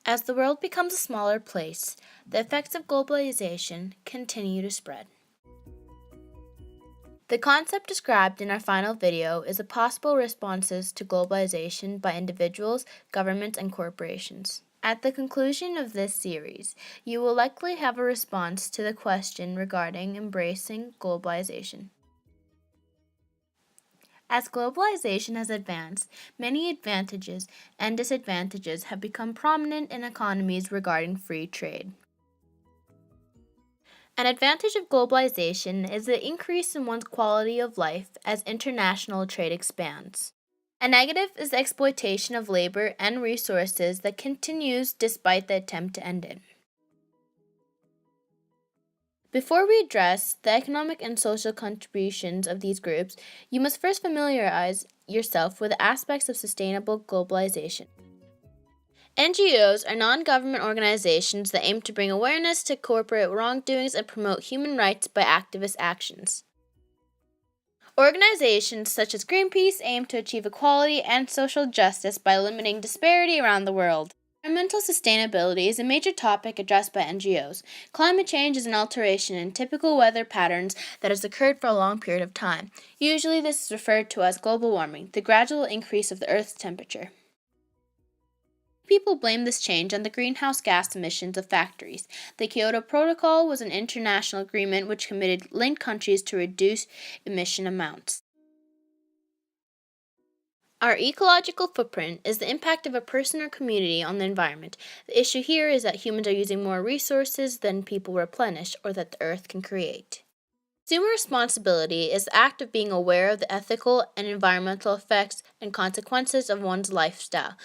As the world becomes a smaller place, the effects of globalization continue to spread. The concept described in our final video is the possible responses to globalization by individuals, governments, and corporations. At the conclusion of this series, you will likely have a response to the question regarding embracing globalization. As globalization has advanced, many advantages and disadvantages have become prominent in economies regarding free trade. An advantage of globalization is the increase in one's quality of life as international trade expands. A negative is the exploitation of labor and resources that continues despite the attempt to end it. Before we address the economic and social contributions of these groups, you must first familiarize yourself with the aspects of sustainable globalization. NGOs are non-government organizations that aim to bring awareness to corporate wrongdoings and promote human rights by activist actions. Organizations such as Greenpeace aim to achieve equality and social justice by limiting disparity around the world. Environmental sustainability is a major topic addressed by NGOs. Climate change is an alteration in typical weather patterns that has occurred for a long period of time. Usually this is referred to as global warming, the gradual increase of the Earth's temperature. People blame this change on the greenhouse gas emissions of factories. The Kyoto Protocol was an international agreement which committed linked countries to reduce emission amounts. Our ecological footprint is the impact of a person or community on the environment. The issue here is that humans are using more resources than people replenish or that the earth can create. Consumer responsibility is the act of being aware of the ethical and environmental effects and consequences of one's lifestyle.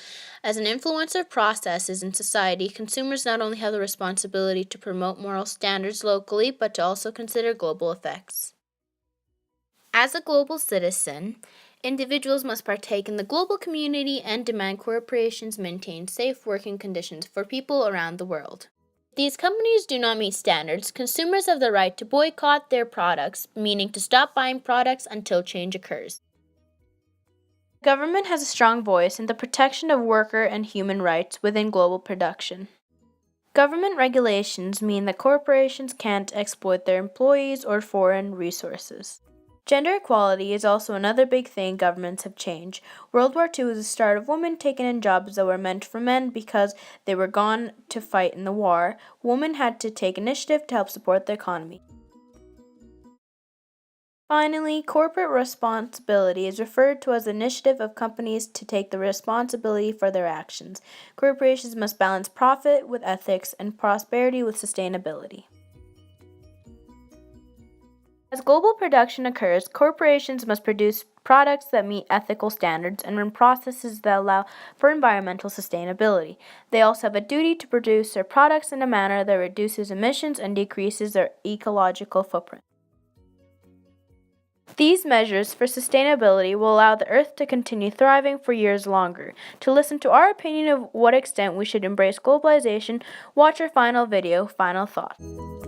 As an influencer of processes in society, consumers not only have the responsibility to promote moral standards locally, but to also consider global effects. As a global citizen, individuals must partake in the global community and demand corporations maintain safe working conditions for people around the world. If these companies do not meet standards, consumers have the right to boycott their products, meaning to stop buying products until change occurs. The government has a strong voice in the protection of worker and human rights within global production. Government regulations mean that corporations can't exploit their employees or foreign resources. Gender equality is also another big thing governments have changed. World War II was the start of women taking in jobs that were meant for men because they were gone to fight in the war. Women had to take initiative to help support the economy. Finally, corporate responsibility is referred to as the initiative of companies to take the responsibility for their actions. Corporations must balance profit with ethics and prosperity with sustainability. As global production occurs, corporations must produce products that meet ethical standards and run processes that allow for environmental sustainability. They also have a duty to produce their products in a manner that reduces emissions and decreases their ecological footprint. These measures for sustainability will allow the Earth to continue thriving for years longer. To listen to our opinion of what extent we should embrace globalization, watch our final video, Final Thoughts.